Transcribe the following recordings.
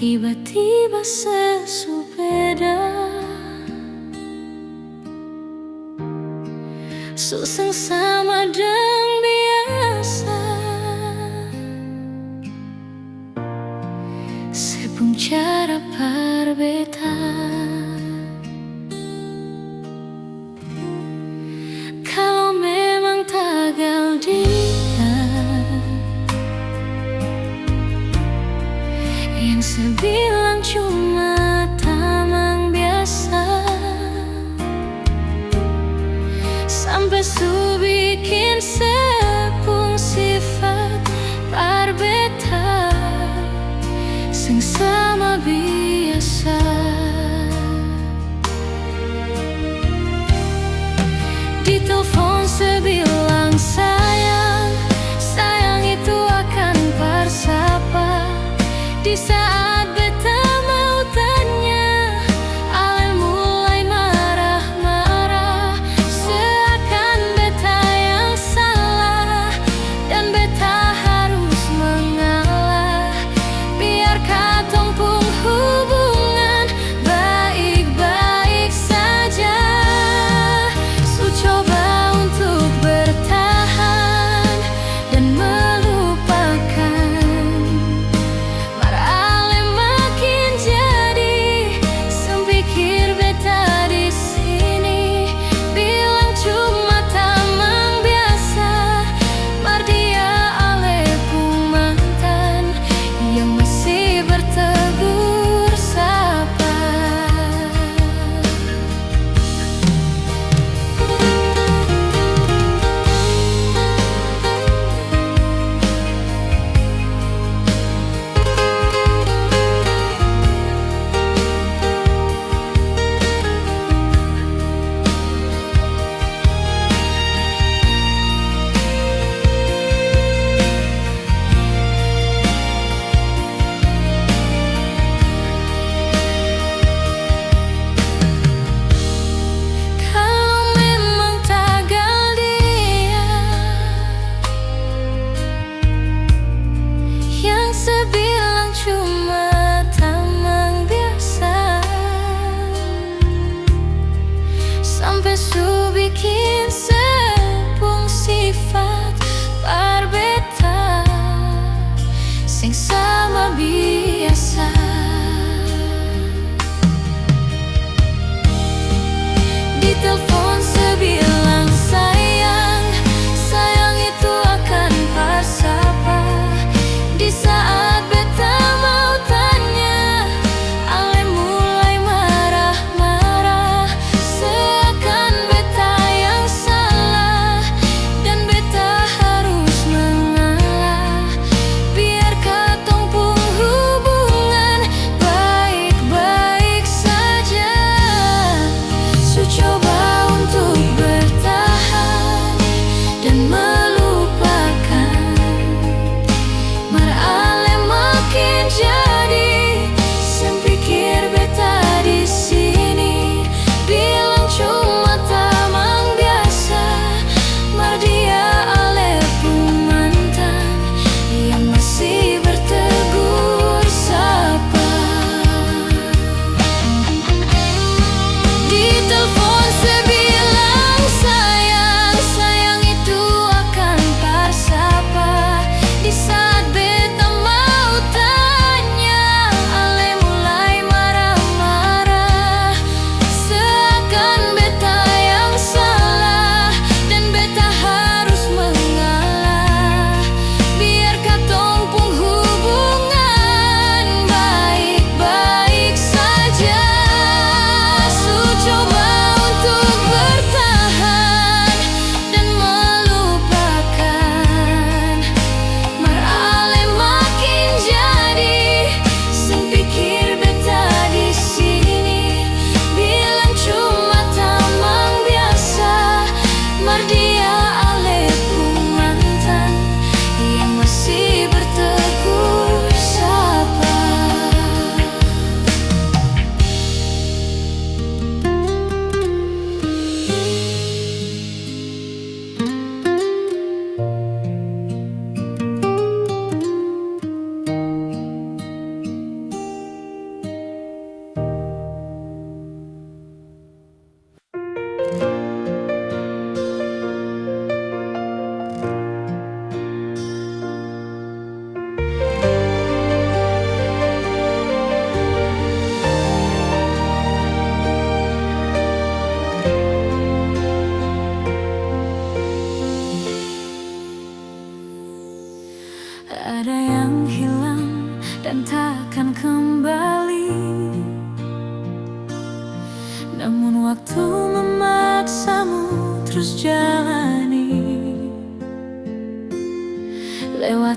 Tiba-tiba sesubeda suseng sama deng biasa sepung cara berbeda. Kalau memang tagal dia yang sebilang cuma tamang biasa, sampai su bikin sepung sifat berbeda sing sama biasa. Di telepon sebilang sayang, sayang itu akan bersapa. Di saat beta mau tanya, ale mulai marah-marah, seakan beta yang salah dan beta harus mengalah. Biar katong pun hubungan baik-baik saja. Su coba untuk bertahan dan melupakan, marale makin jadi sempikir beta di sini. Bilang cuma tamang biasa, mar dia ale pun mantan yang masih bertegur sapa. Kalau memang tagal dia yang sebilang cuma tamang biasa, sampai su bikin sepung sifat berbeda sing sama biasa. Di telepon sebilang sayang, sayang itu akan bersapa. Di saat beta mau tanya, ale mulai marah-marah, seakan beta yang salah dan beta harus mengalah. Biar katong pun hubungan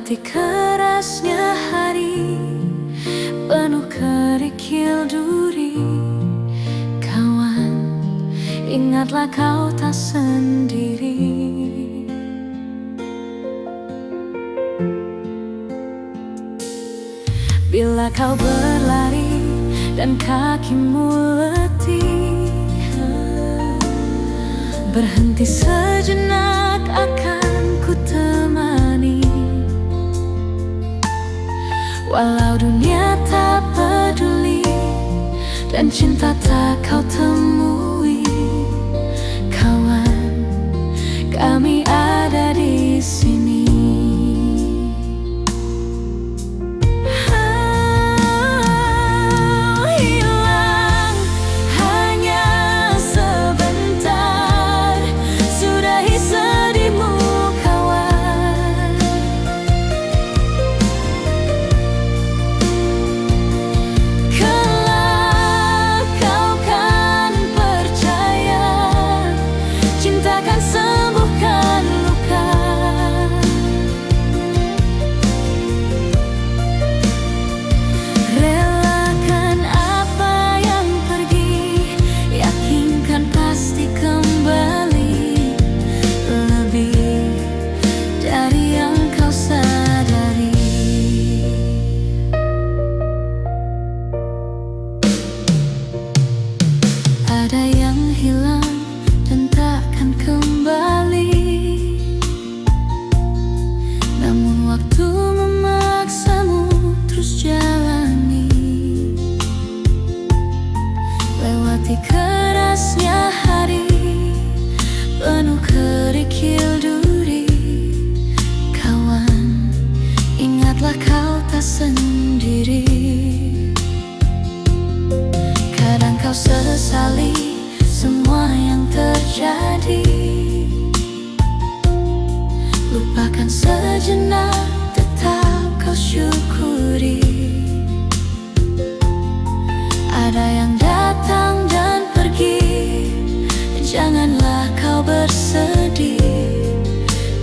Lewati kerasnya hari penuh kerikil duri, kawan, ingatlah kau tak sendiri. Bila kau berlari dan kakimu letih, berhenti sejenak, akan ku temani. Walau dunia tak peduli dan cinta tak kau temui, kawan, kami ada di sini. Hilang hanya sebentar, sudahi sedihmu, kawan. Kelak kau kan percaya, cinta kan sembuhkan luka. Relakan apa yang pergi, yakinkan pasti kembali, lebih dari yang kau sadari. Ada yang hilang dan takkan kembali, namun waktu memaksamu terus jalani. Lewati kerasnya hari penuh kerikil duri, kawan, ingatlah kau tak sendiri. Kadang kau sesali semua yang terjadi, lupakan sejenak, tetap kau syukuri. Ada yang datang dan pergi, janganlah kau bersedih.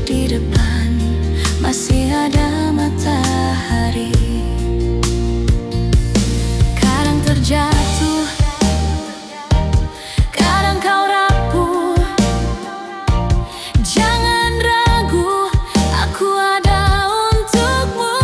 Di depan masih ada matahari. Kadang terjatuh, kadang kau rapuh, jangan ragu, aku ada untukmu.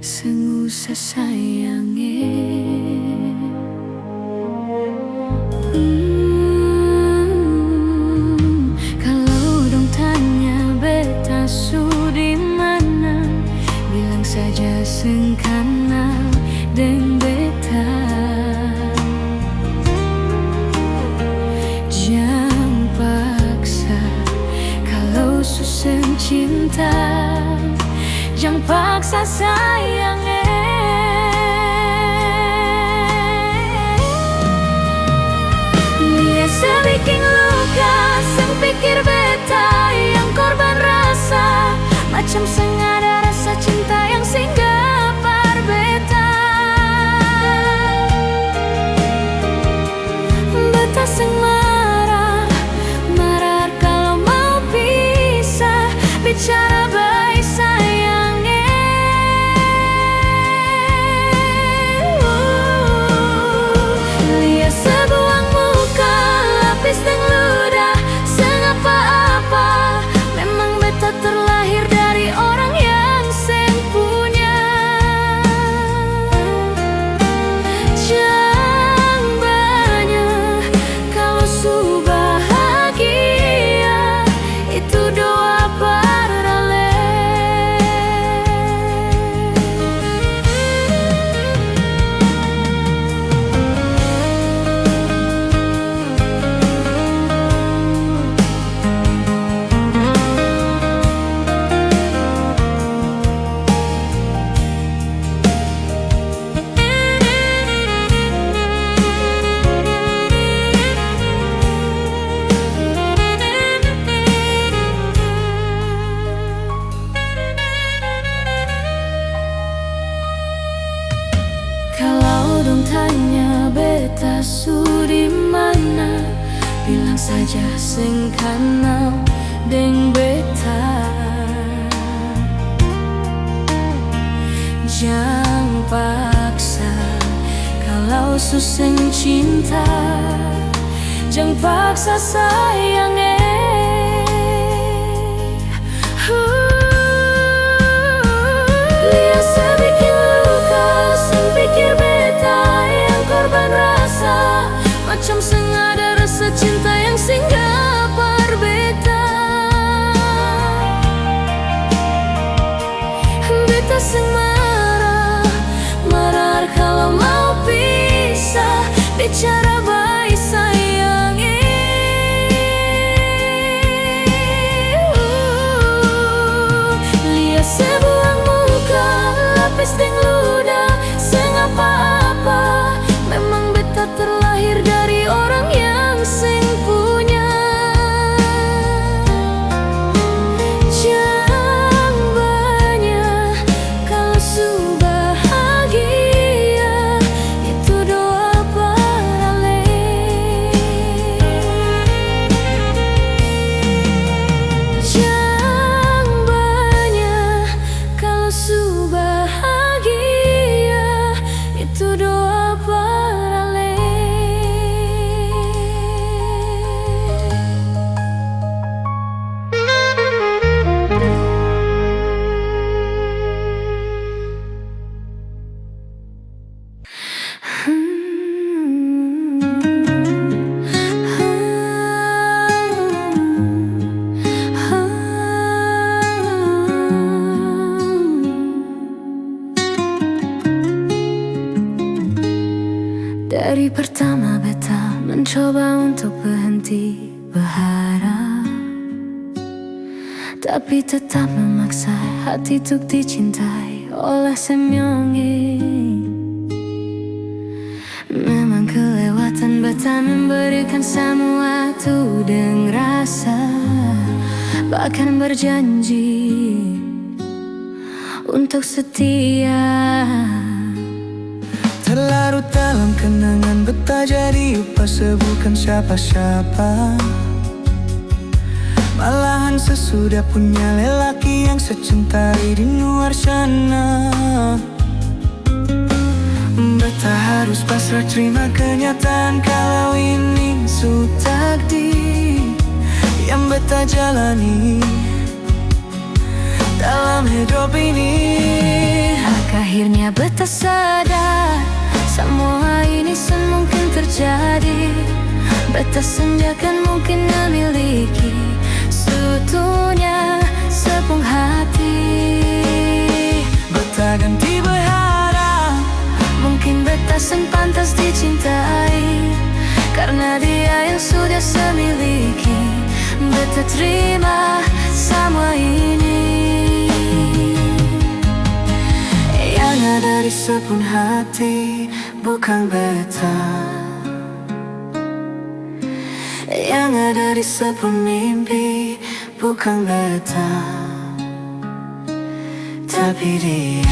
Sengusah sayange. Kalau dong tanya beta su di mana, bilang saja seng kenal deng beta. Jangan paksa kalau susah cinta, jangan paksa sayang. Biasa bikin luka, sang pikir beta yang korban rasa, macam sengaja rasa cinta yang singgah par beta. Beta seng marah, marah kalau mau pisah, bicara baik sayang. Lihat sebuah muka, lapis dan ludah, seng apa-apa. Memang beta terlahir dari orang yang seng punya. Jangan banyak kalau su bahagia, itu doa parale. Kalau dong tanya beta su di mana, bilang saja seng kenal deng beta. Jangan paksa kalau susah cinta, jangan paksa sayang. Biasa bikin luka, sang pikir beta yang korban rasa, macam sengaja rasa cinta yang singgah par beta. Beta seng marah, marah kalau mau pisah, bicara baik sayang. Lihat sebuah muka, lapis dan ludah, seng apa-apa. Memang beta terlahir dari orang yang seng punya. Jangan banyak kalau su bahagia, itu doa parale. Jangan banyak kalau su bahagia, itu doa parale. Dari pertama beta mencoba untuk berhenti berharap, tapi tetap memaksa hati untuk dicintai oleh semyonge. Memang kelewatan beta memberikan semua itu dengan rasa, bahkan berjanji untuk setia. Terlarut dalam kenangan beta jadi upas bukan siapa-siapa. Malahan sesudah punya lelaki yang secintai di luar sana. Beta harus pasrah terima kenyataan kalau ini su takdir yang beta jalani. dalam hidup ini. Akhirnya beta sadar semua ini semungkin terjadi. Beta senja kan mungkin memiliki seutuhnya sepung hati. Beta ganti berharap Mungkin beta sen pantas dicintai, karena dia yang sudah semiliki. Beta terima semua ini. Yang ada di sepun hati bukan beta, yang ada di sepun mimpi bukan beta, tapi dia.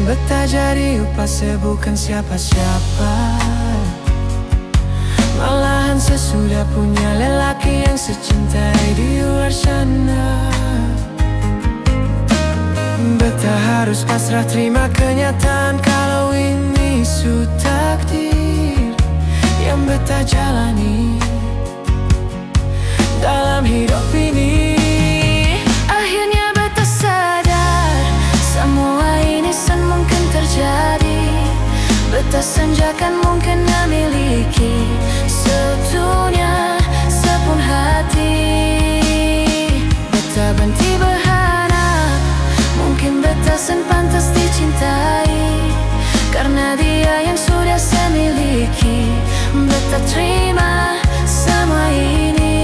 Beta jadi upase bukan siapa-siapa, malahan sesudah punya lelaki yang secintai di luar sana. Beta harus pasrah terima kenyataan kalau ini sudah takdir yang beta jalani dalam hidup ini. Akhirnya beta sadar semua ini mungkin terjadi. Beta senja kan mungkin memiliki seutuhnya sepun hati. Beta berhenti berharap mungkin beta sen pantas dicintai, karena dia yang sudah semiliki. Beta terima semua ini.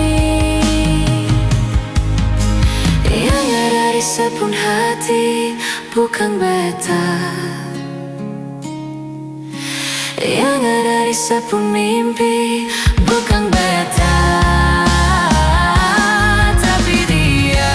Yang ada di sepun hati bukan beta, yang ada di sepun mimpi bukan beta, tapi dia.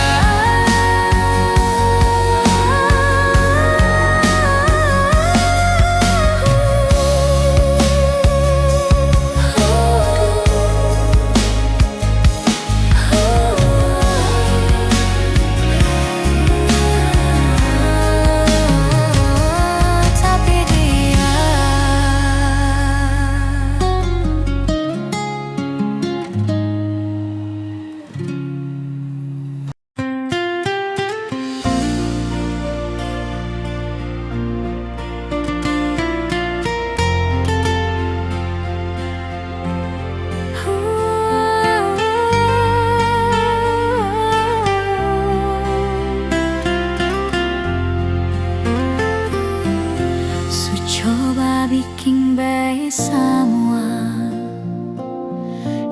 Bikin baik semua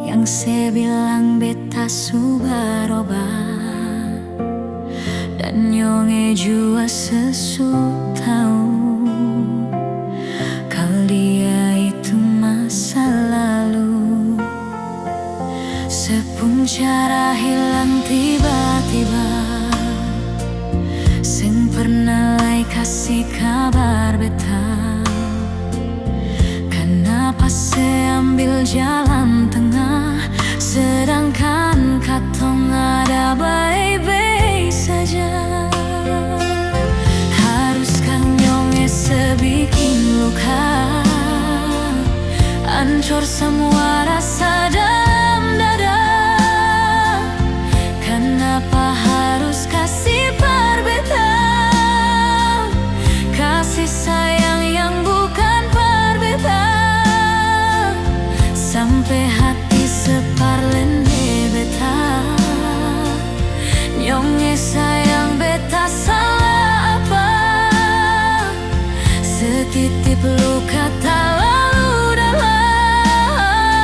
yang saya bilang beta subaroba, dan nyonge jua sesu tahu kalau dia itu masa lalu. Sepung cara hilang tiba-tiba, sing pernah lai kasih kabar beta. Kenapa saya ambil jalan tengah, sedangkan katong ada baik-baik saja. Haruskah nyonge sebikin luka, hancur semua rasa dalam dada? Kenapa harus kasih perbeta, kasih sayang yang bukan perbeta, sampai hati separlende beta. Nyonge sayang beta salah apa? Setitip luka tak lalu dalam.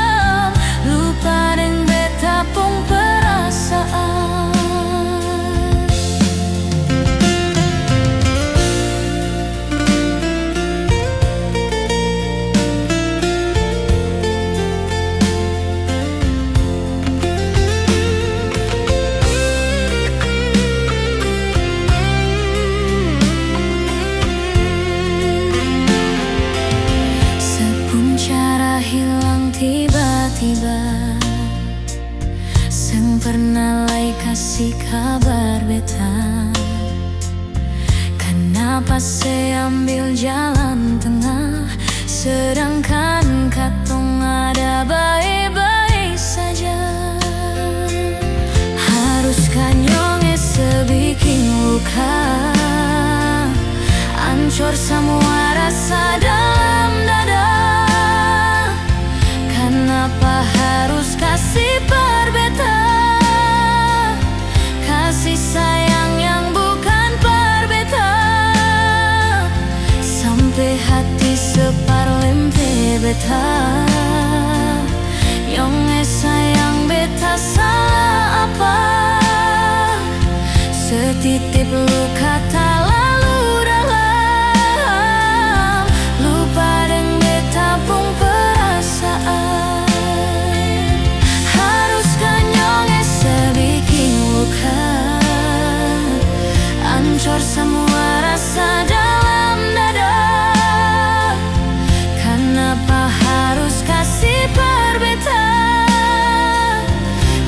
sabar beta. Kenapa saya ambil jalan tengah, sedangkan katong ada baik-baik saja? Haruskah nyonge sebikin luka, hancur semua rasa dalam dada? Kenapa harus kasih perbeta, kasih sayang yang bukan perbeta? Sampai hati separlempe beta, nyonge sayang beta salah apa? Setitip luka tak lalu dalam, lupa deng beta pun perasaan. Haruskah nyonge sebikin luka, hancur semua rasa dalam dada? Kenapa harus kasih perbeta,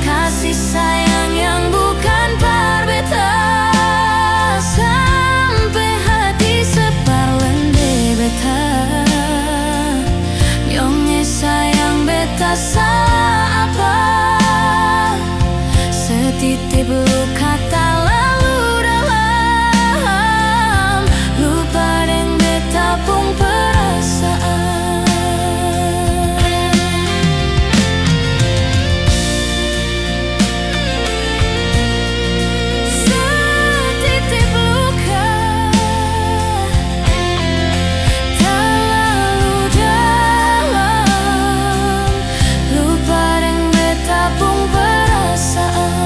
kasih sayang yang bukan perbeta? Sampai hati separlende beta, nyonge sayang beta salah apa? Setitip luka tak lalu dalam, lupa deng beta pun perasaan. Setitip luka tak lalu dalam, lupa deng beta pun perasaan.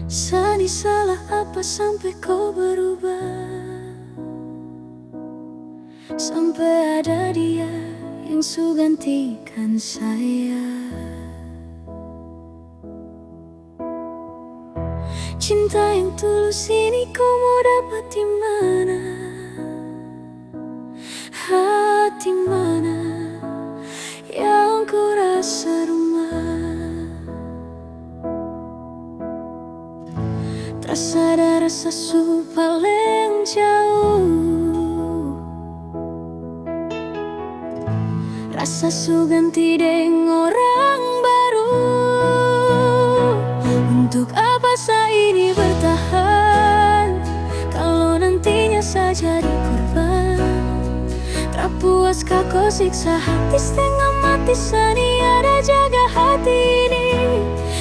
Sani salah apa sampai kau berubah, sampai ada dia yang su gantikan saya? Cinta yang tulus ini kau mau dapat di mana? Hati mana yang ku rasa rumah? Terasa ada rasa su paling jauh, rasa su ganti deng orang baru. Untuk apa saya ini bertahan, kalau nantinya saya jadi korban? Tak puaskah kau siksa hati setengah mati, sani ada jaga hati ini?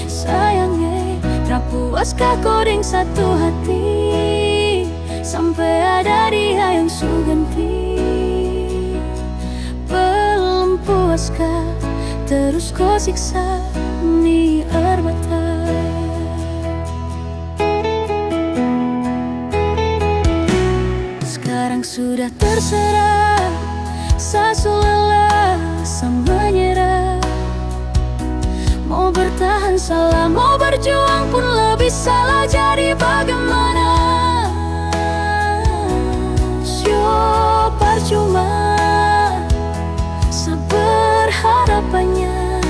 Sayangnya tak puaskah kau deng satu hati, sampai ada dia yang su ganti? Belum puaskah terus kau siksa ni erbata? Sekarang sudah terserah, saya su lelah, saya menyerah. Mau bertahan salah, mau berjuang pun lebih salah. Jadi bagaimana? Syo percuma, saya berharapannya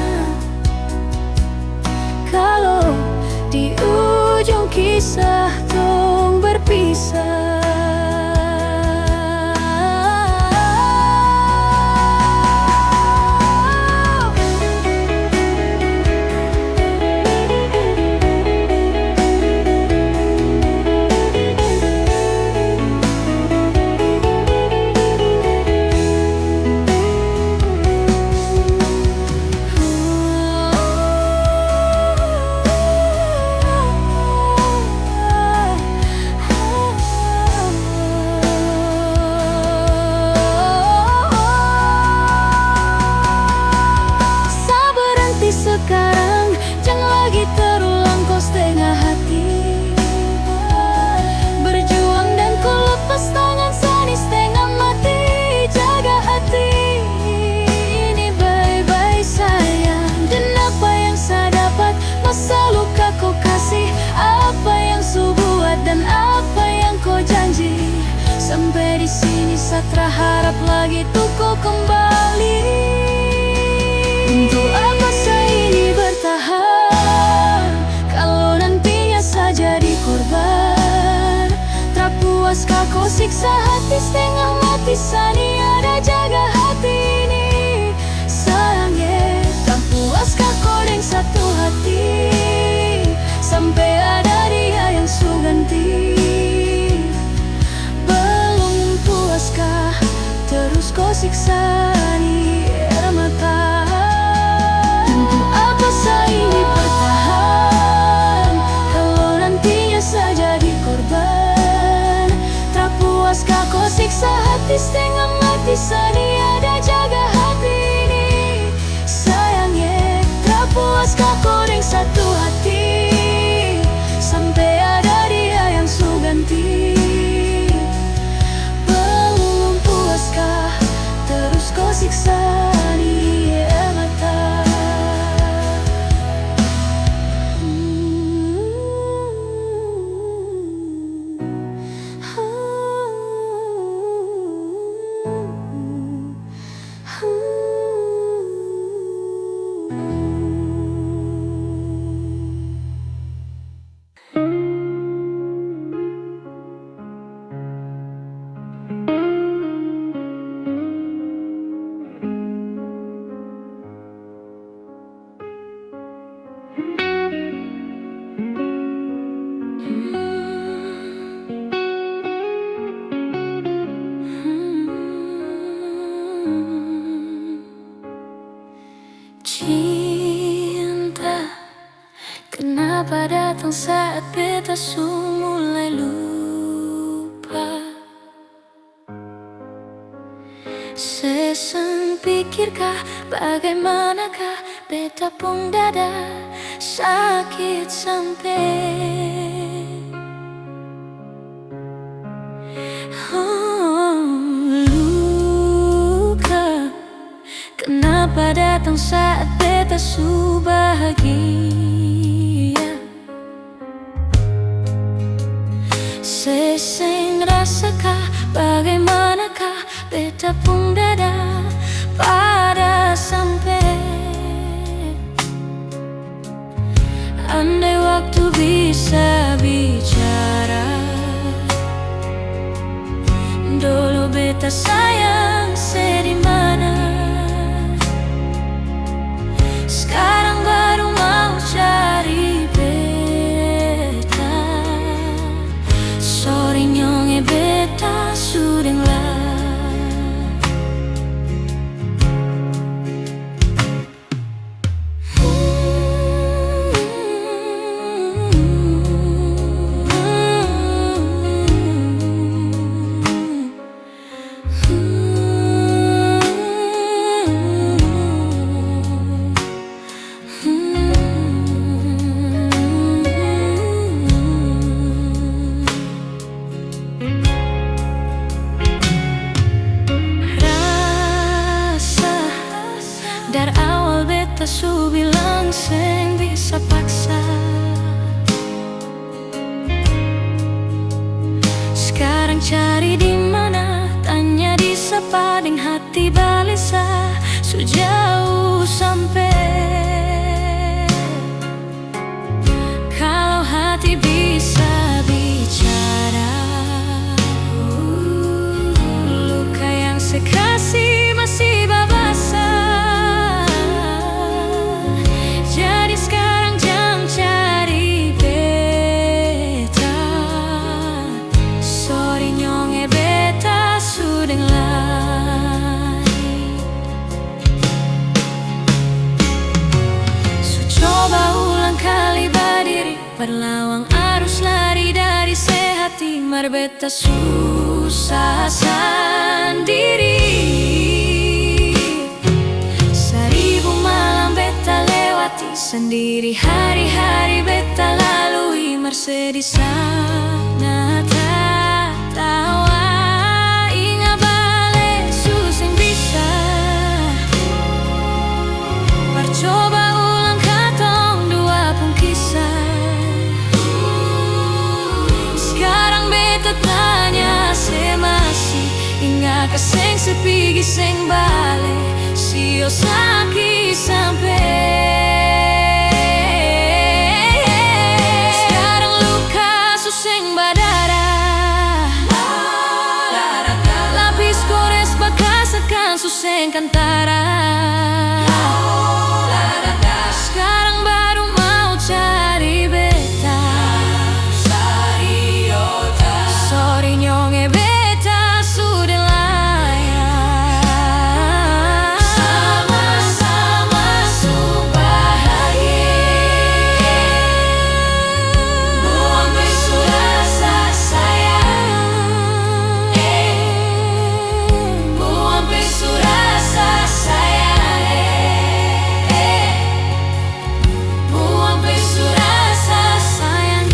sini Satra harap lagi tuh kau kembali. Untuk apa saya ini bertahan kalau nantinya saya jadi korban? Tak puaskah kau siksa hati setengah mati, sani ada jaga hati ini sayangnya. Tak puaskah kau dengan satu hati sampai ada dia yang su ganti? Belum puaskah terus kau siksa ni air mata? Untuk apa saya ini bertahan kalau nantinya saya jadi korban? Tak puaskah kau siksa hati setengah mati, sani ada jaga hati ini sayangnya. Tak puaskah kau dengan satu hati sampai ada dia yang su ganti? Belum puaskah terus kau siksa ni air mata? Cinta, kenapa datang saat beta su mulai lupa? Seseng pikirkah bagaimanakah beta pun dada sakit sampai luka. Kenapa datang saat beta su bahagia? Seseng rasakah bagaimanakah beta pun dada pada sampai? Andai waktu bisa bicara, dulu beta sayang sedimana. Sekarang baru mau cari beta. Sorry nyonge beta sudeng lah. Dari awal beta su bilang seng bisa paksa. Sekarang cari di mana, tanya di sapa deng hati balisa su jauh sampai. Kalau hati bisa bicara, luka yang sekasih masih babasa. Berlawang arus lari dari sehati, marbeta susah sendiri. Seribu malam beta lewati sendiri, hari-hari beta lalui mersedih sana tawa. Ingat balik susah bisa percoba ulang katong dua pun kisah. Sekarang beta tanya, masih Inga keseng sepigi seng bale sio saki sampai. Sekarang luka suseng berdarah, lapis gores bekas akan suseng kantara. Sekarang baru mau cari beta, sorry nyonge beta sudah layak. Sama-sama subahagia, buang besu rasa sayang, buang besu rasa sayang, buang besu rasa sayang.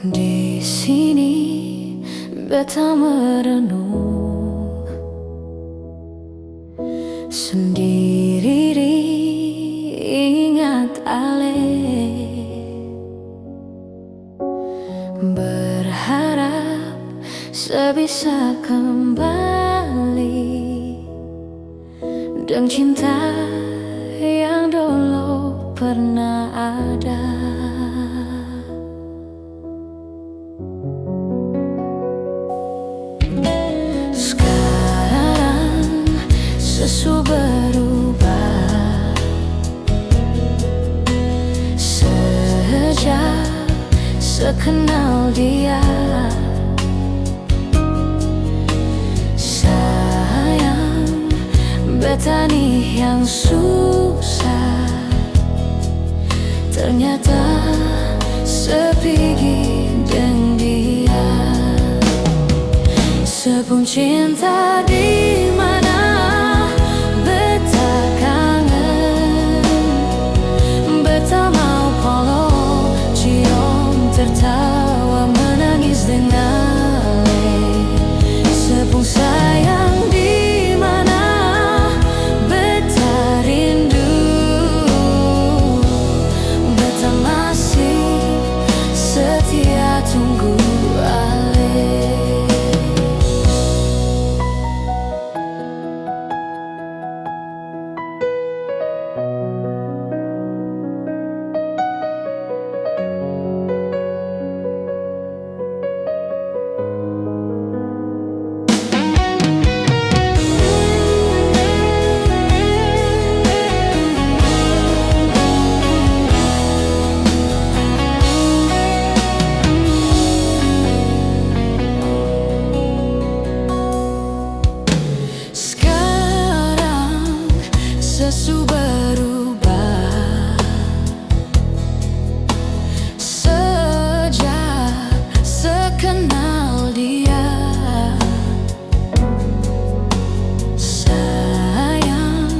Di sini beta merenung sendiri, ingat ale, berharap sebisa kembali dengan cinta yang dulu pernah ada. Sesu berubah sejak sekenal dia. Sayang, beta nih yang susah, ternyata sepigi dengan dia. Sepung cinta di mana beta kangen, beta mau polo cium tertawa menangis dengan ale. Sepung sayang di mana beta rindu, beta masih setia tunggu ale. Sesu berubah sejak sekenal dia. Sayang,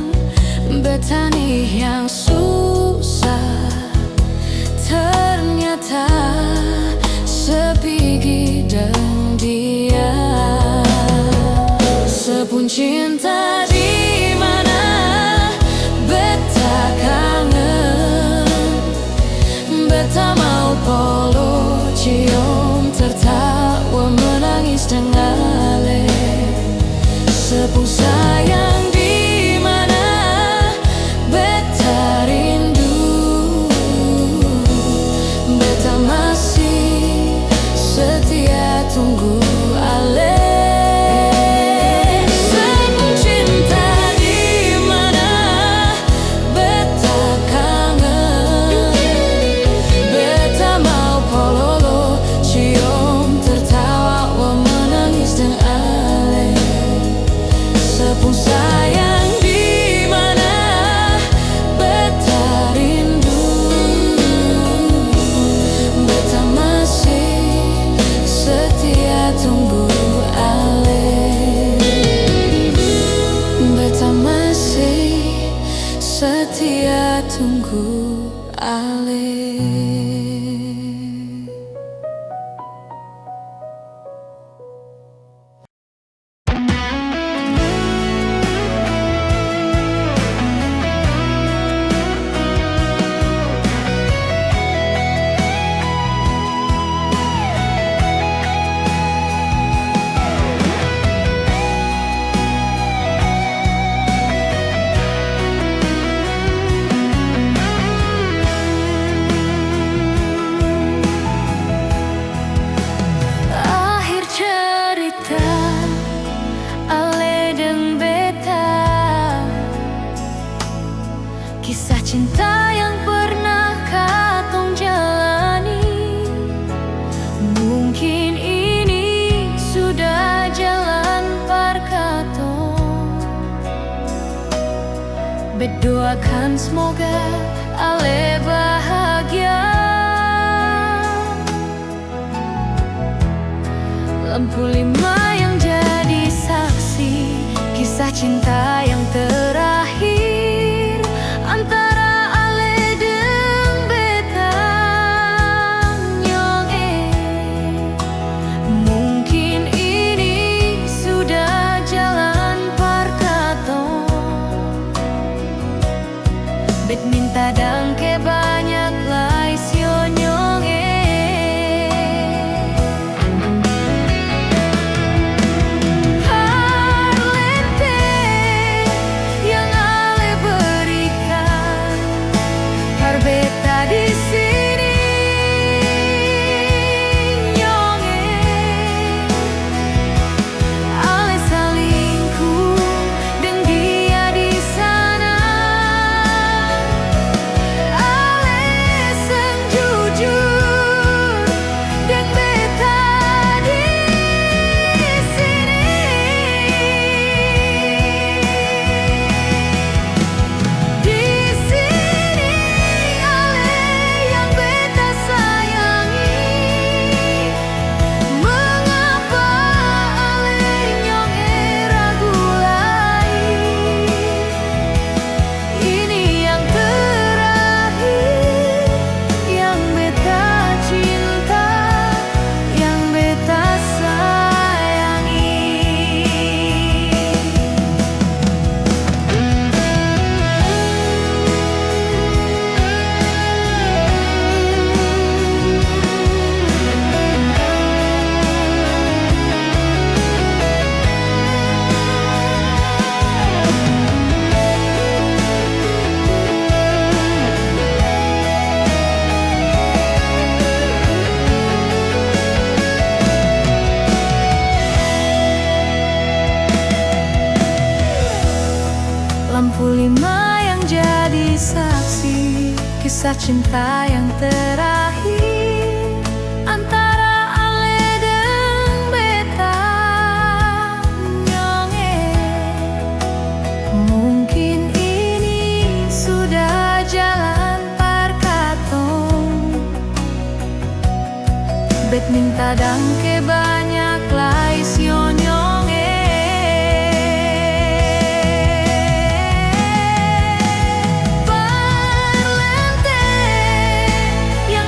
beta nih yang susah, ternyata sepigi dengan dia. Sepun cinta di mana beta kangen, beta mau polo cium tertawa menangis dengan ale. Sepung sayang di mana beta rindu, beta masih setia tunggu ale. tunggu ale. Beta masih setia tunggu ale. Kisah cinta yang pernah katong jalani, mungkin ini sudah jalan par katong. Berdoakan semoga ale bahagia. Lampu 5 yang jadi saksi kisah cinta yang terakhir antara ale deng beta nyong. Mungkin ini sudah jalan par katong. Bet minta dangke banyak lai sio nyong. Lampu 5 yang jadi saksi kisah cinta yang terakhir antara ale deng beta nyong. Mungkin ini sudah jalan par katong. Bet minta dangke banyak lai sio nyong. Yang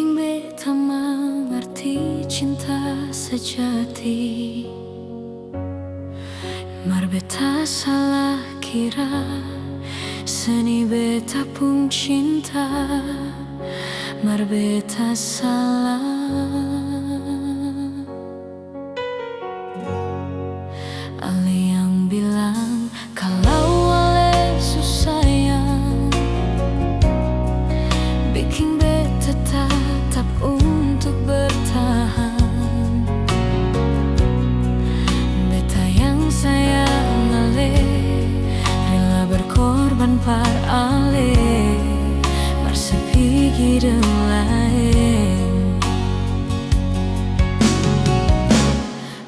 bikin beta mengerti cinta sejati. Mar beta salah kira seni beta pun cinta. Mar beta salah. Ale yang bilang kalau ale susah yang bikin beta tetap untuk bertahan. Beta yang sayang ale rela berkorban par ale mar sepigi lain.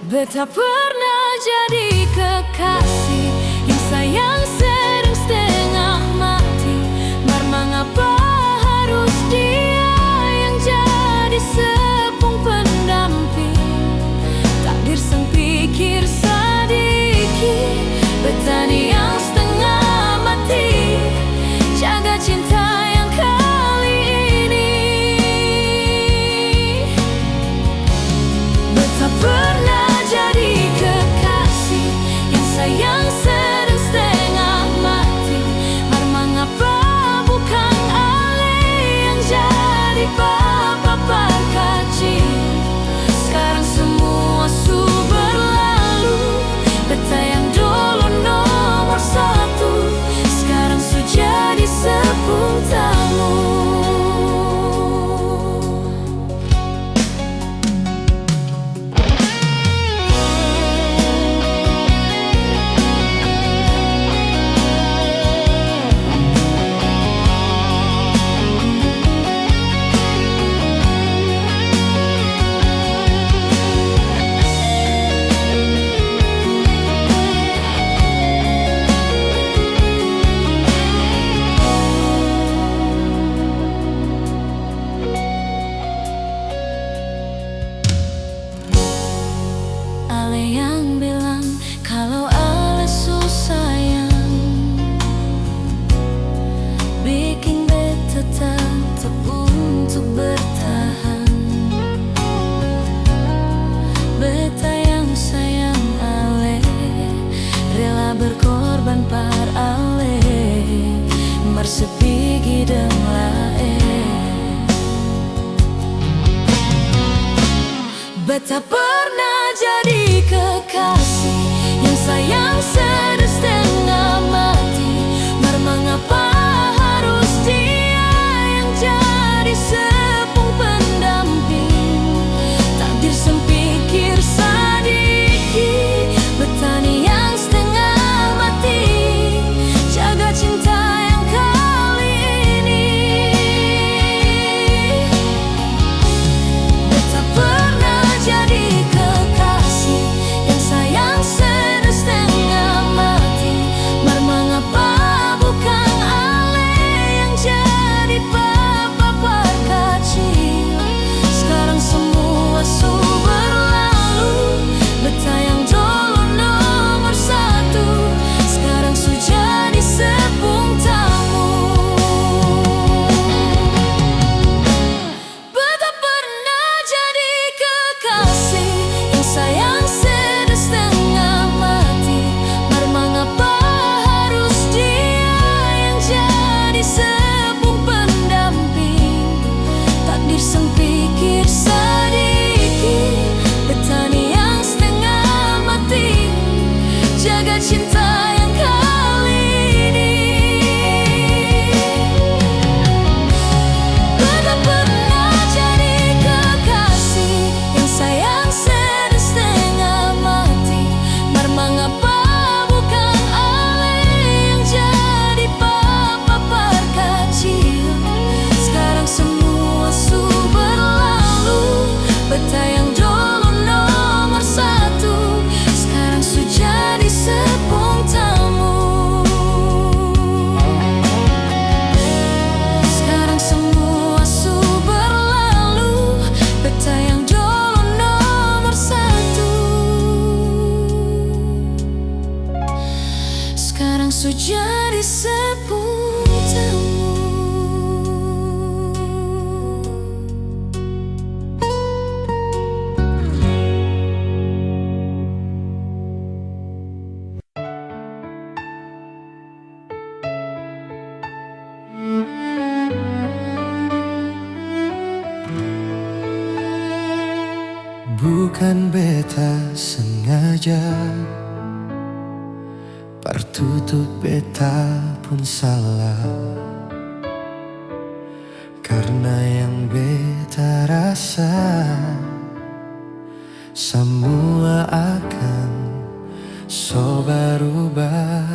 Beta pernah jadi kekasih yang sayang sedang setengah mati. Mar mengapa harus dia yang jadi sepung pendamping? Takdir sang pikir sedikit, beta ni yang setengah mati jaga cinta yang kali ini. Beta pernah jadi kekasih yang sayang sedang setengah mati. Mar mengapa bukan ale yang jadi papa kecil? Sekarang semua su berlalu. Beta yang dulu nomor satu sekarang su jadi sepung tamu. Ale yang bilang kalau ale susah yang bikin beta tetap untuk bertahan. Beta yang sayang ale rela berkorban par ale mar sepigi lain. Beta pernah jadi kekasih yang sayang sedang setengah mati. Mar mengapa harus dia yang jadi sepung pendamping? Takdir sempikir sedikit, beta ni yang setengah mati jaga cinta yang kali ini. Beta pernah jadi kekasih yang sayang sedang setengah bukan beta sengaja, partutup beta pun salah. Karena yang beta rasa semua akan so berubah.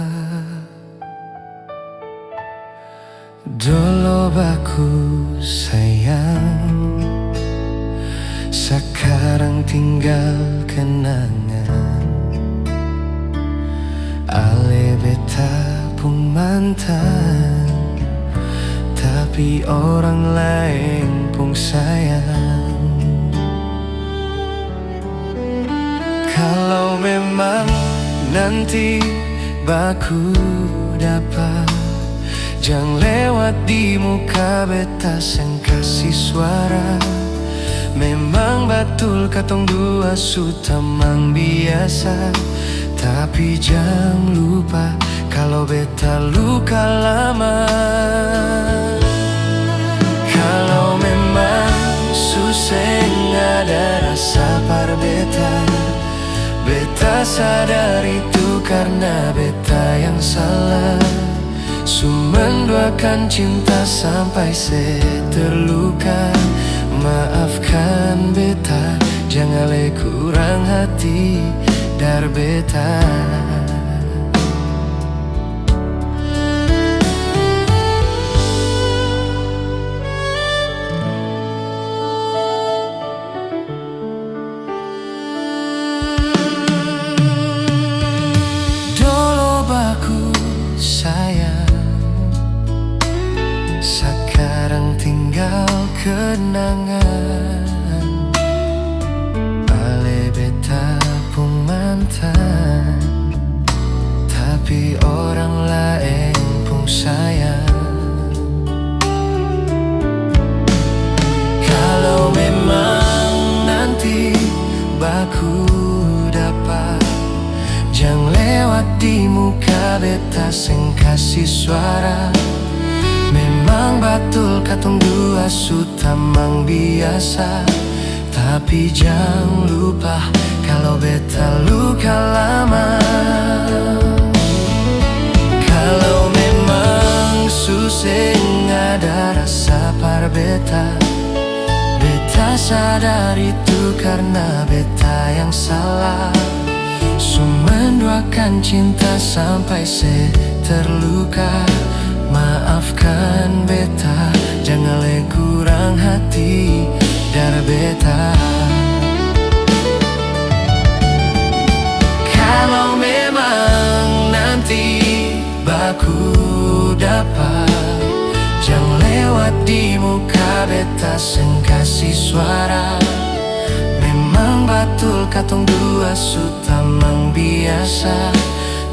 Dulu baku sayang, sekarang tinggal kenangan. Ale beta pun mantan, tapi orang lain pun sayang. Kalau memang nanti baku dapat, jangan lewat di muka beta sen kasih suara. Memang betul katong dua sutamang biasa, tapi jangan lupa kalau beta luka lama. Kalau memang suseng ada rasa par beta, beta sadar itu karena beta yang salah. Sumenduakan cinta sampai terluka. Maafkan beta, jangan le kurang hati dar beta. Dulu baku sayang, sekarang tinggal kenangan. Ale beta pun mantan, tapi orang lain pun sayang. Kalau memang nanti baku dapat, jangan lewat di muka beta sen kasih suara. Memang betul katong dua sutamang biasa, tapi jangan lupa kalau beta luka lama. Kalau memang suseng ada rasa par beta, beta sadar itu karena beta yang salah. Sumenduakan cinta sampai terluka. Maafkan beta, jangan le kurang hati dar beta. Kalau memang nanti baku dapat, jangan lewat di muka beta sen kasih suara. Memang betul katong dua sutamang biasa,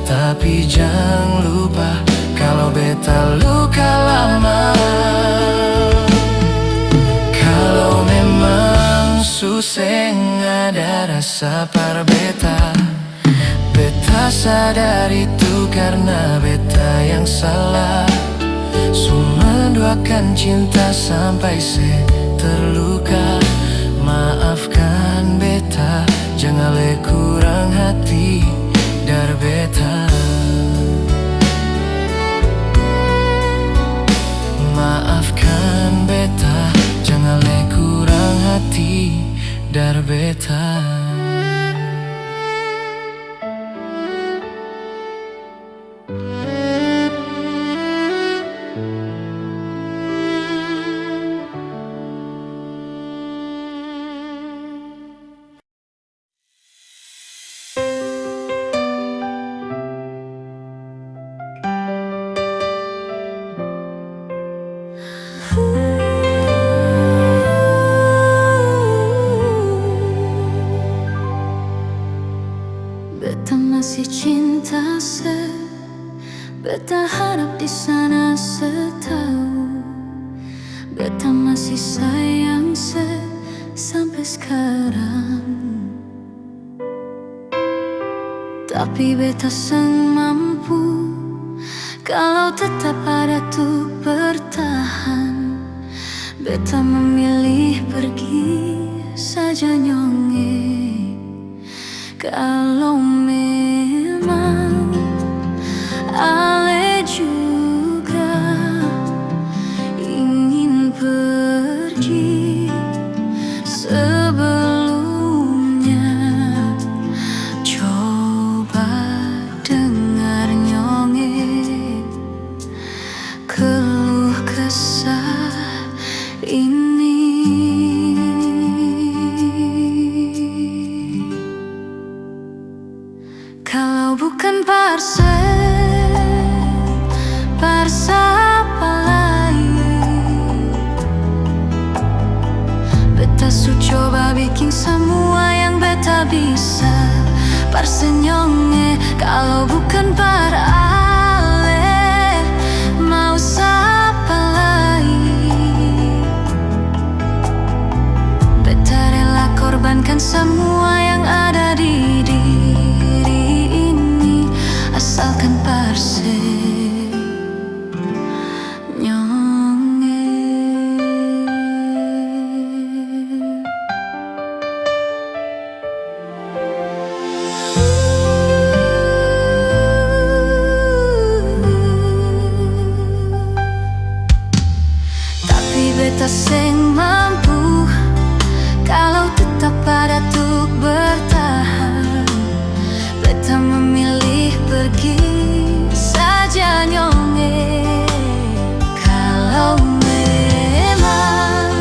tapi jangan lupa kalau beta luka lama. Kalau memang suseng ada rasa par beta, beta sadar itu karena beta yang salah. Sumenduakan cinta sampai terluka. Maafkan beta, jangan le kurang hati dar beta. Maafkan beta, jangan le kurang hati dar beta. Beta masih cinta beta harap di sana setahu. Beta masih sayang sampai sekarang. Tapi beta sang mampu kalau tetap ada tuh bertahan. Beta memilih pergi saja nyonge. Kalau memang Ale juga ingin pergi, sebelumnya coba dengar nyongeng keluh kesah ini. Kalau bukan Parsa apa lain? Beta su coba bikin semua yang beta bisa. Parsa nyonge kalau bukan par Ale, mau siapa lagi? Beta rela korbankan semua yang ada di diri ini, asalkan Parsa nyonge. Tapi beta seng mampu kalau tetap pada tuk bertahan. Beta memilih pergi saja nyonge. Kalau memang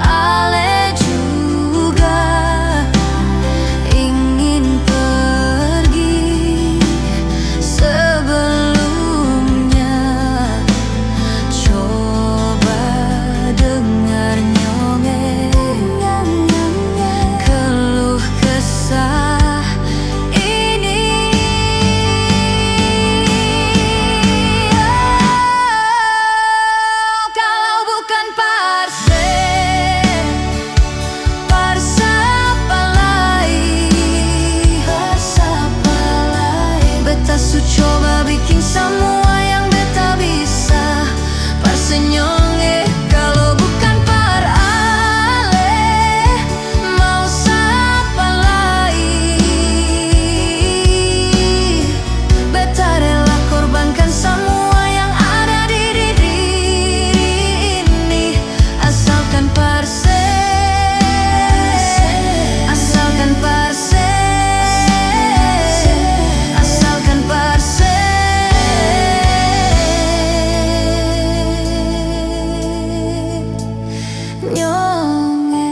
Ale juga ingin pergi, sebelumnya coba dengar nyonge keluh kesah ini. Oh, kalau bukan Parsa apa lain? Beta su coba bikin semua yang beta bisa. Parsa nyonge kalau bukan par Ale, mau siapa lagi? Beta rela korbankan semua yang ada di diri ini, asalkan Parsa, asalkan Parsa, asalkan Parsa nyonge.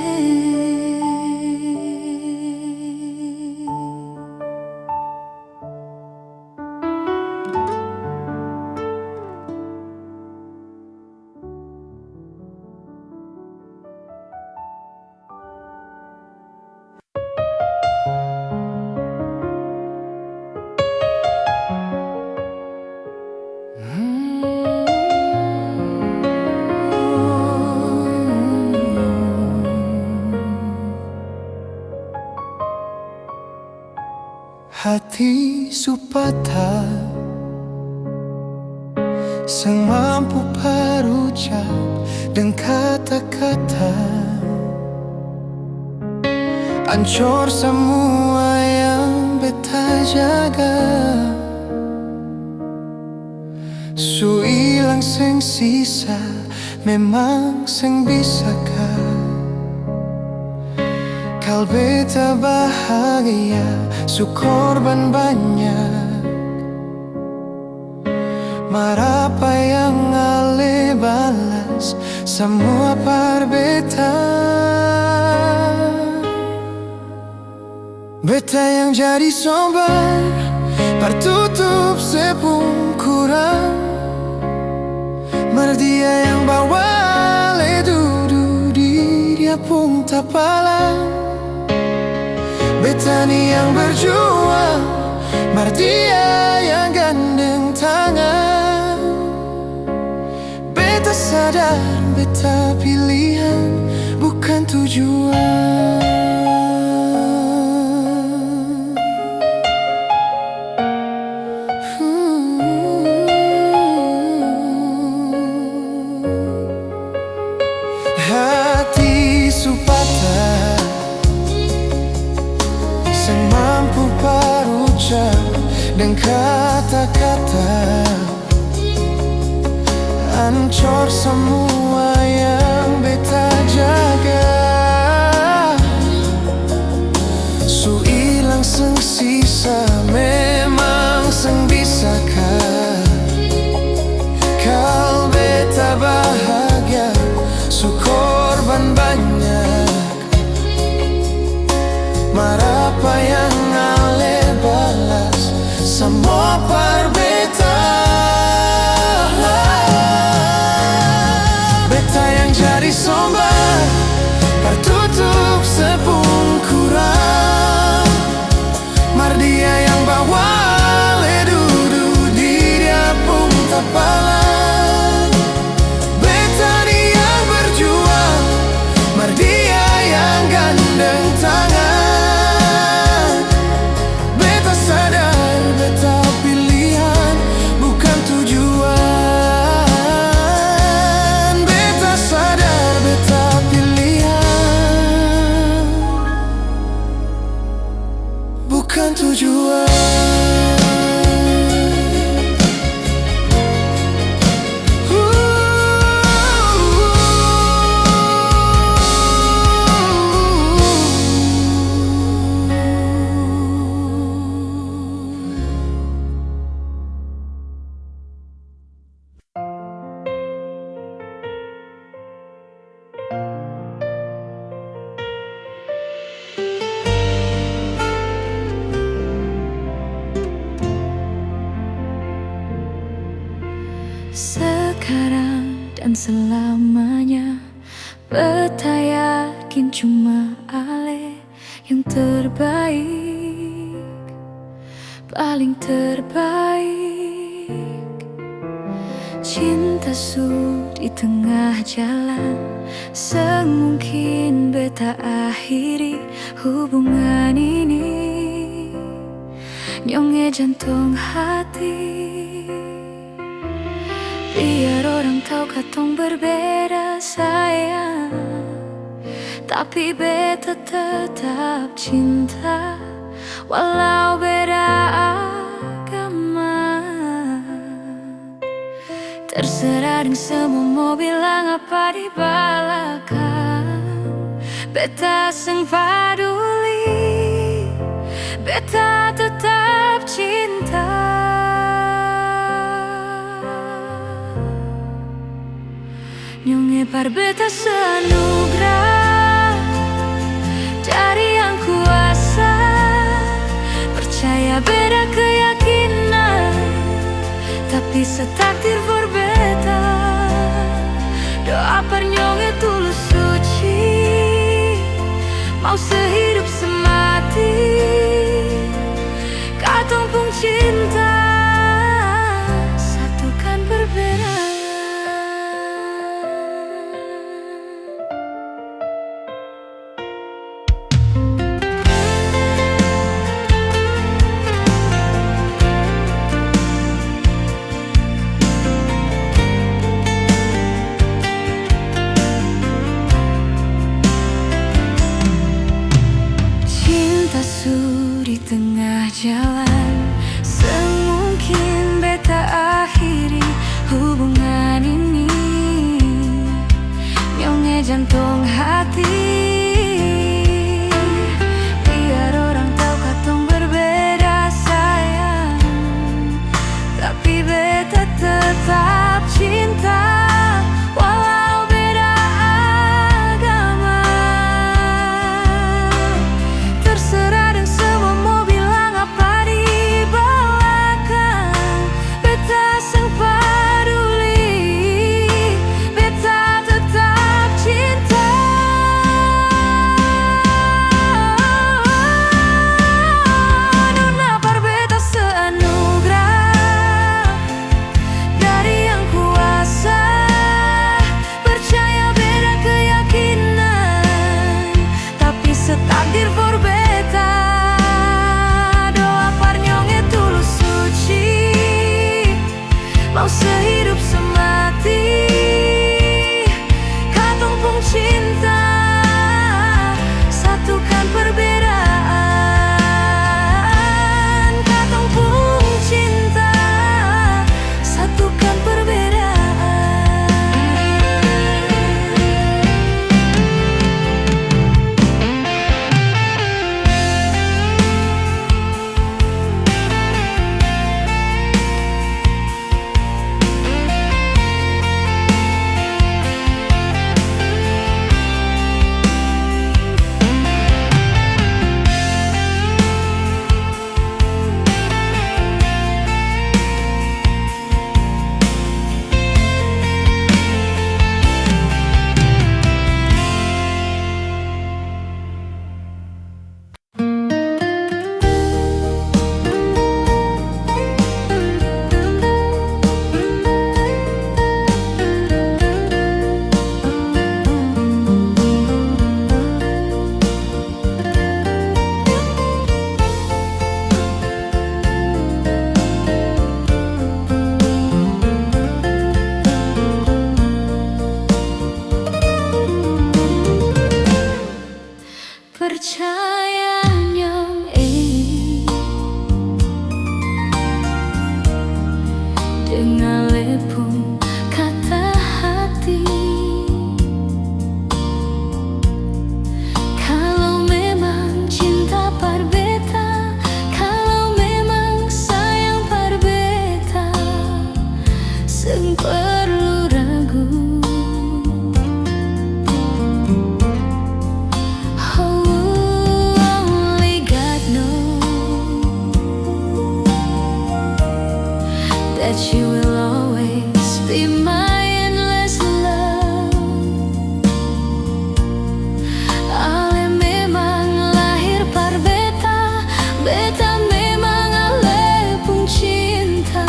Hati su patah, sang mampu berucap dengan kata-kata. Hancur semua yang beta jaga, su ilang sing sisa, memang sing bisakah kal beta bahagia, su korban banyak. Mar apa yang Ale balas, semua par beta. Beta yang jadi sobar, tertutup sepung kurang. Mar dia yang bawa Ale duduk di dia pun tak palang. Beta ni yang berjuang, mar dia yang gandeng tangan. Beta sadar, beta pilihan bukan tujuan. Hati su patah, sang kadang kata-kata ancor semua yang beta jaga. Su ilang seng sisa memang seng bisakah kau beta bahagia. Su korban banyak marapa yang ale balas semua par beta. Beta yang jadi sombar tertutup sepung kurang, mar dia yang bawa ledudu di dia pun tapalan. Beta dia berjuang, mar dia yang gandeng tangan. Beta sadar beta pilihan bukan tujuan. Beta sadar beta pilihan bukan tujuan. Sekarang dan selamanya beta yakin cuma ale yang terbaik, paling terbaik. Cinta su di tengah jalan, semungkin beta akhiri hubungan ini. Nyonge jantung hati, biar orang tahu katong berbeda sayang, tapi beta tetap cinta walau beda agama. Terserah deng semua mau bilang apa di belakang, beta seng paduli, beta tetap cinta. Nyonge par beta seanugerah dari yang kuasa, percaya beda keyakinan, tapi setakdir for beta. Doa par nyonge tulus suci, mau sehidup semati, katong pung cinta satukan berbeda. Di tengah jalan, semungkin beta akhiri hubungan ini. Nyonge jantung hati, biar orang tahu katong berbeda sayang, tapi beta tetap cinta walau beda agama. Terserah dan semua mau bilang apa di belakang, beta seng paduli, beta tetap cinta. percayanya dengan lepung kata hati. Kalau memang cinta parbeta, kalau memang sayang parbeta, seng perlu ragu. Only God knows that you will always be my endless love. Ale memang lahir parbeta, beta memang ale pun cinta.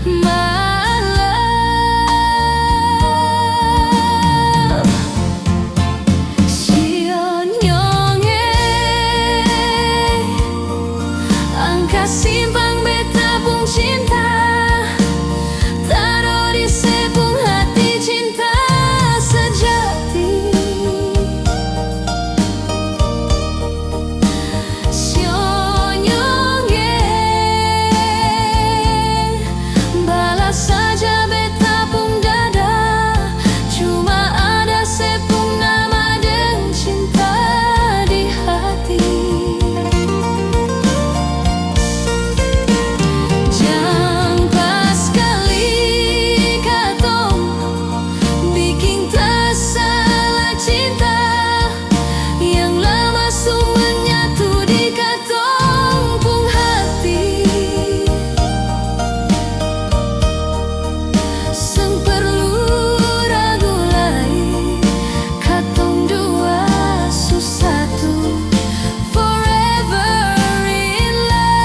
My love, sion nyonge angka simpang beta pun cinta. Taruh di sepung hati cinta sejati. Sion nyonge balas saja beta pun dada, cuma ada sepung nama dan cinta di hati. Jang pas kali katong bikin tersalah cinta, yang lama su menyatu di katong pung hati. Seng perlu ragu lagi, katong dua su satu, forever in love.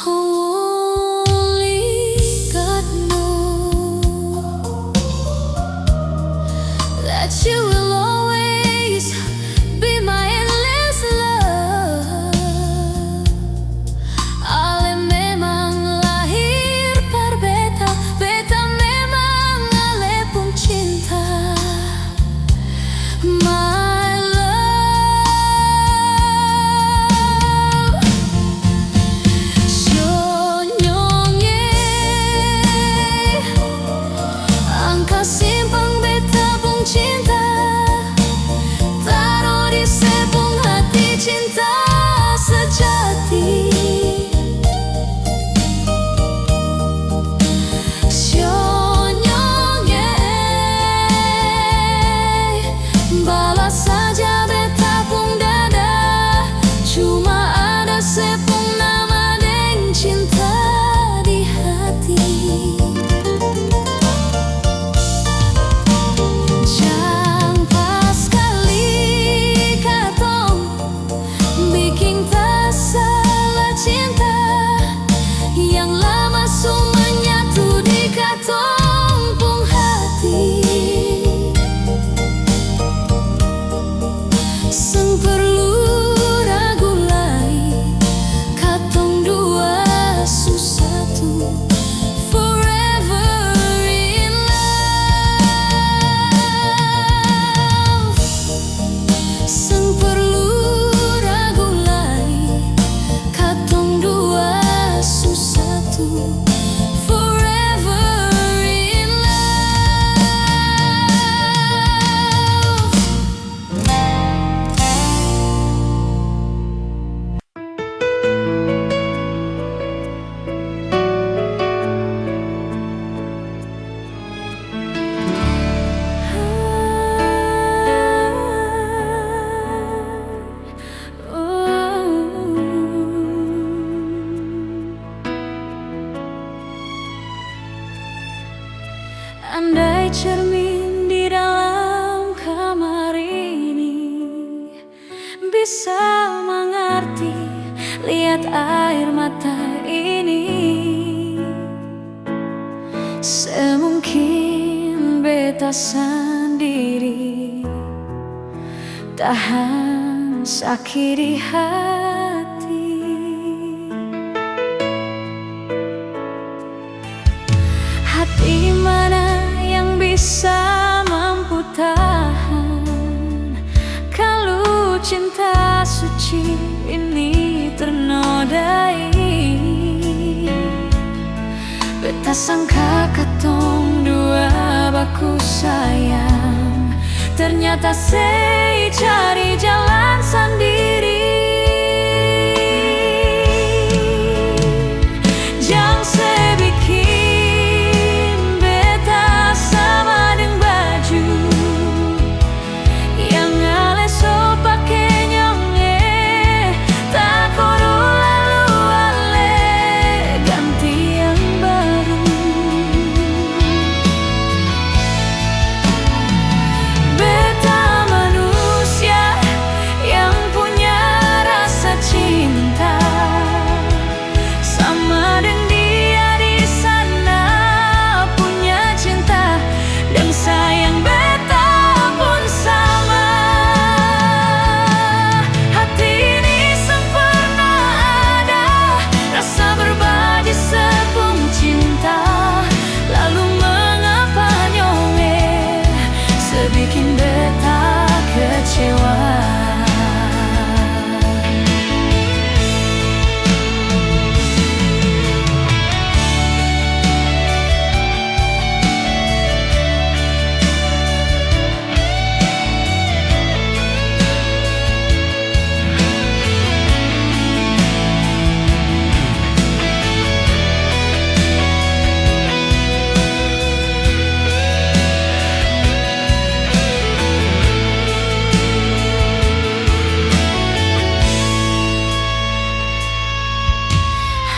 Only God knows that you will always be my endless love. Ale memang lahir parbeta, beta memang ale pun cinta. My love, sion nyonge angka simpang beta pun cinta. beta sendiri, tahan sakit di hati. Hati mana yang bisa mampu tahan kalau cinta suci ini ternodai? Beta sangka katong dua baku sayang, ternyata sei cari jalan sendiri. Jangan sebikin beta sama dengan baju yang aleso pake nyonge, tak kodo lalu ale ganti yang baru. Beta manusia yang punya rasa cinta, sama dengan dia di sana punya cinta dan sayang. Beta pun sama, hati ini sempurna ada rasa berbagi sepung cinta. Lalu mengapa nyonge sebikin beta kecewa?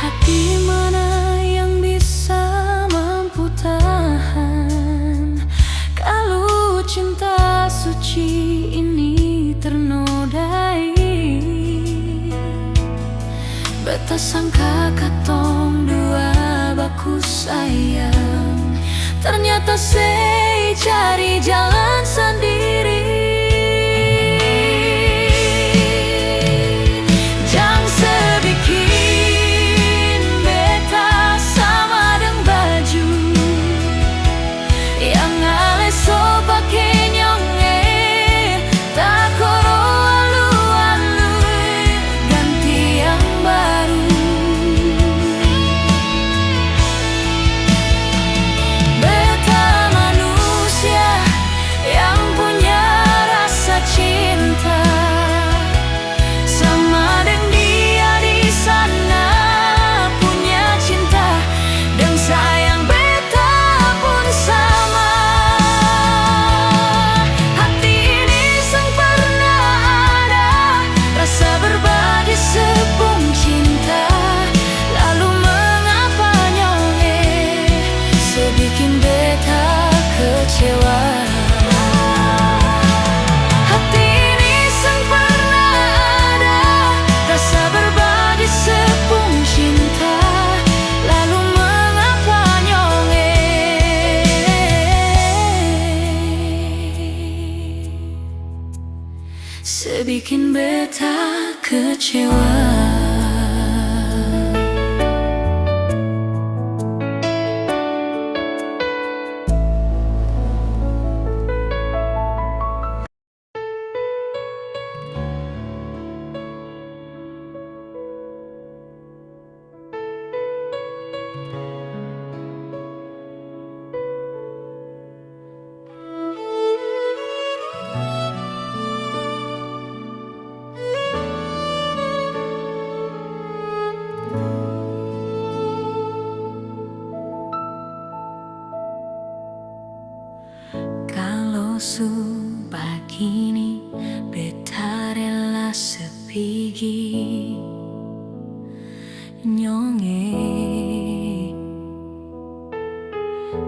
Hati mana yang bisa mampu tahan kalau cinta suci ini ternodai? Beta sangka katong dua baku sayang, ternyata sei cari jalan sendiri. Jangan sebikin beta sama dengan baju yang aleso pake nyonge, tak kodo alu-alu ganti yang baru. Beta manusia yang punya rasa cinta, sama dengan dia di sana punya cinta dan sayang. Beta pun sama, hati ini sempurna ada rasa berbagi sepung cinta. Lalu mengapa nyonge sebikin beta kecewa? Hati ini sempurna ada rasa berbagi sepung cinta. Lalu mengapa nyonge sebikin beta kecewa? Kalau su begini beta rela sepigi nyonge,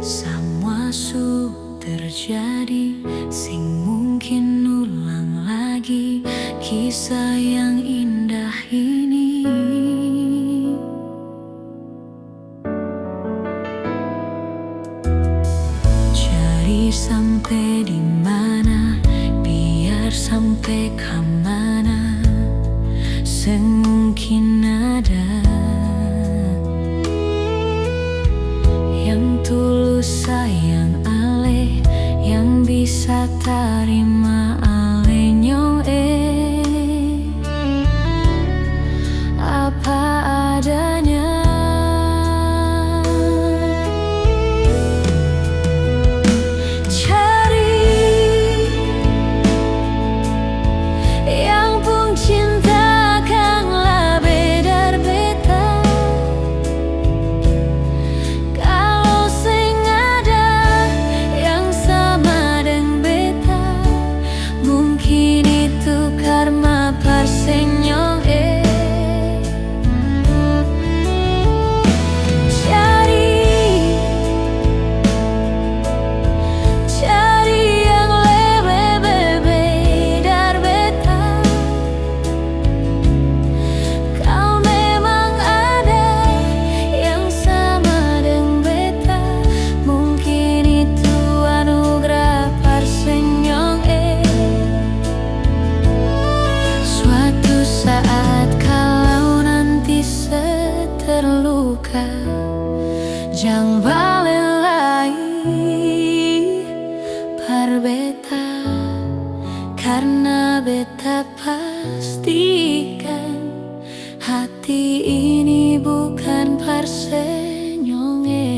semua su terjadi sing mungkin ulang lagi kisah yang indah ini. Cari sama sampai kemana semungkin ada yang tulus sayang ale, yang bisa terima ale nyong apa adanya. Jang balelai par beta, karena beta pastikan hati ini bukan parsenyonge.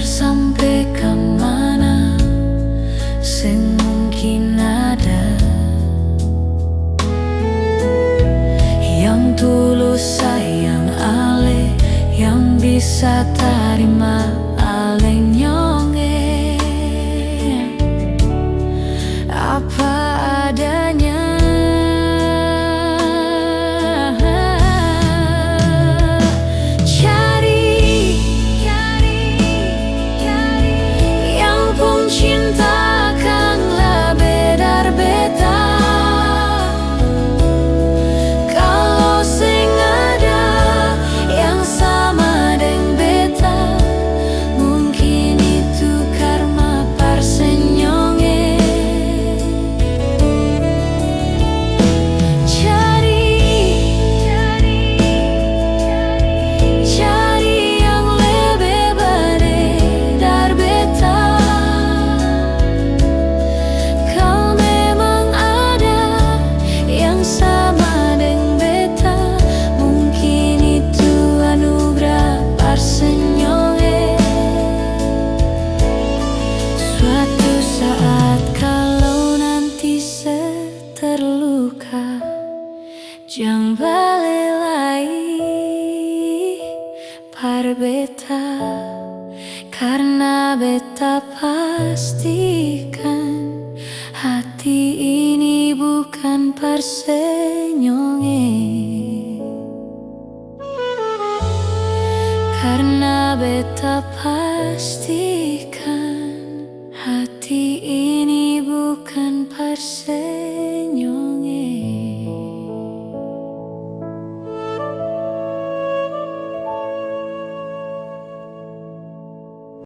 Sampai kemana semungkin ada yang tulus sayang ale, yang bisa terima ale nyonge apa adanya. Jang balelai par beta, karena beta pastikan hati ini bukan parsenyonge. Karena beta pastikan hati ini bukan parsenyonge.